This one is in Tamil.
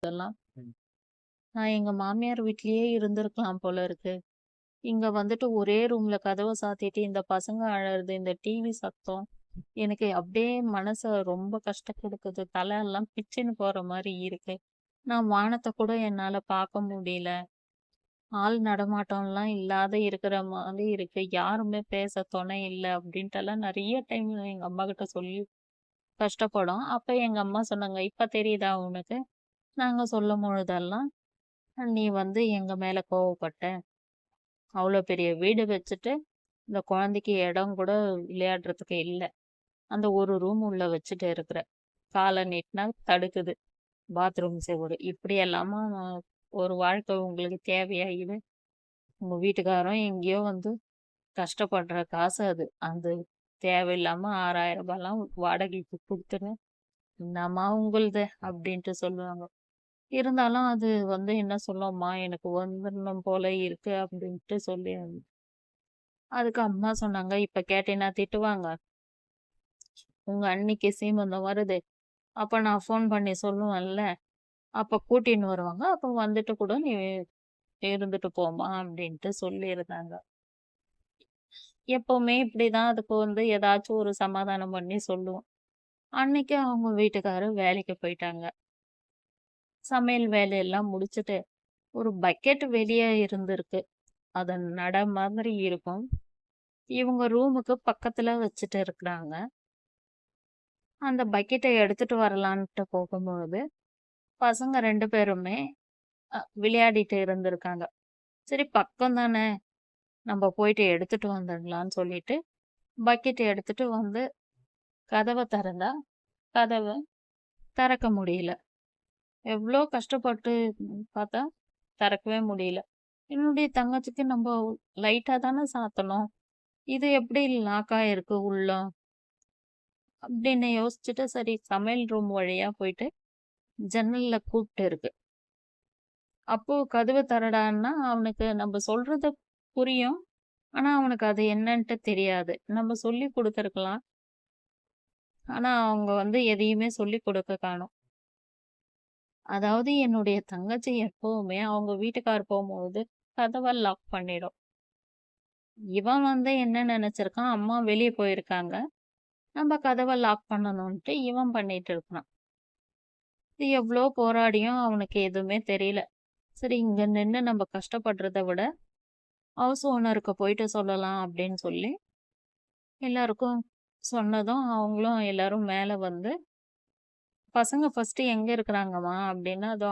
இதெல்லாம். ம். நான் எங்க மாமியார் வீட்லயே இருந்திருக்கலாம் போல இருக்கு. இங்க வந்துட்டு ஒரே ரூம்ல கதவ சாத்திட்டு இந்த பசங்க அழறது, இந்த டிவி சத்தம் எனக்கு அப்படியே மனச ரொம்ப கஷ்டம் குடுக்குது. தல எல்லாம் பிச்சுன்னு போற மாரி இருக்கு. நான் வானத்த கூட என்னால பார்க்க முடியல. ஆள் நடமாட்டம்லாம் இல்லாத இருக்கிற மாரி இருக்கு. யாருமே பேச துணை இல்ல அப்படின்ட்டுலாம் நெறைய டைம் எங்க அம்மாகிட்ட சொல்லி கஷ்டப்படும். அப்ப எங்க அம்மா சொன்னாங்க, "இப்ப தெரியுதா உனக்கு? நாங்க சொல்லும்பொழுதெல்லாம் நீ வந்து எங்க மேல கோவப்பட்ட. அவ்ளோ பெரிய வீடு வச்சுட்டு, இந்த குழந்தைக்கு இடம் கூட விளையாடுறதுக்கு இல்ல. அந்த ஒரு ரூம் உள்ள வச்சுட்டு இருக்கிற. கால நீட்டினா தடுக்குது. பாத்ரூம் செவுரு. இப்படியெல்லாமா ஒரு வாழ்க்கை உங்களுக்கு தேவையா இது? உங்க வீட்டுக்காரரும் எங்கேயோ வந்து கஷ்டப்படுற காசு அது. அந்த தேவையில்லாம ரூ. 6,000லாம் வாடகைக்கு குடுத்துன்னு, "என்னம்மா உங்களுது?" அப்படின்ட்டு சொல்லுவாங்க. இருந்தாலும் அது வந்து என்ன சொல்லும்மா, எனக்கு வந்துரணும் போல இருக்கு அப்படின்ட்டு சொல்லி அதுக்கு அம்மா சொன்னாங்க, "இப்ப கேட்டீன்னா திட்டுவாங்க. உங்க அண்ணிக்கு சீமந்தம் வருது. அப்ப நான் ஃபோன் பண்ணி சொல்லுவேன்ல. அப்ப கூட்டின்னு வருவாங்க. அப்ப வந்துட்டு கூட நீ இருந்துட்டு போம்மா" அப்படின்ட்டு சொல்லியிருந்தாங்க. எப்பவுமே இப்படிதான் அதுக்கு வந்து ஏதாச்சும் ஒரு சமாதானம் பண்ணி சொல்லுவோம். அன்னைக்கு அவங்க வீட்டுக்காரர் வேலைக்கு போயிட்டாங்க. சமையல் வேலையெல்லாம் முடிச்சுட்டு, ஒரு பக்கெட் வெளிய இருந்திருக்கு. அது நட மாதிரி இருக்கும். இவங்க ரூமுக்கு பக்கத்துல வச்சுட்டு இருக்கிறாங்க. அந்த பக்கெட்ட எடுத்துட்டு வரலான்ட்டு போகும்பொழுது, பசங்க 2 பேருமே விளையாடிட்டு இருந்திருக்காங்க. சரி பக்கம் தானே, நம்ம போயிட்டு எடுத்துட்டு வந்துடலான்னு சொல்லிட்டு, பக்கெட் எடுத்துட்டு வந்து கதவ தெறந்தா, கதவ திறக்க முடியல. எவ்ளோ கஷ்டப்பட்டு பார்த்தா, திறக்கவே முடியல. என்னுடைய தங்கச்சிக்கு நம்ப லைட்டா தானே சாத்தனோம். இது எப்படி லாக் ஆயிருக்கு உள்ள? அப்படின்னு யோசிச்சுட்டு, சரி சமையல் ரூம் வழியா போயிட்டு ஜன்னல்ல கூப்ட்டு இருக்கு. அப்போ கதவு தரடான்னா, அவனுக்கு நம்ப சொல்றது புரியும். ஆனா, அவனுக்கு அது என்னன்ட்டு தெரியாது. நம்ம சொல்லிக் குடுத்துருக்கலாம். ஆனா, அவங்க வந்து எதையுமே சொல்லிக் குடுக்க காணோம். அதாவது என்னுடைய தங்கச்சி எப்பவுமே அவங்க வீட்டுக்கார் போம்போது கதவ லாக் பண்ணிடும். இவன் வந்து என்ன நெனச்சிருக்கான், அம்மா வெளிய போயிருக்காங்க. நம்ம கதவ லாக் பண்ணணுன்ட்டு இவன் பண்ணிட்டு இருக்கான். இது எவ்ளோ போராடியும் அவனுக்கு எதுவுமே தெரியல. சரி இங்க நின்னு நம்ம கஷ்டப்படுறத விட, ஹவுஸ் ஓனருக்கு போயிட்டு சொல்லலாம் அப்படின்னு சொல்லி, எல்லாருக்கும் சொன்னதும், அவங்களும் எல்லாரும் மேல வந்து, "பசங்க ஃபர்ஸ்ட்டு எங்க இருக்கிறாங்கம்மா?" அப்படின்னா, "அதோ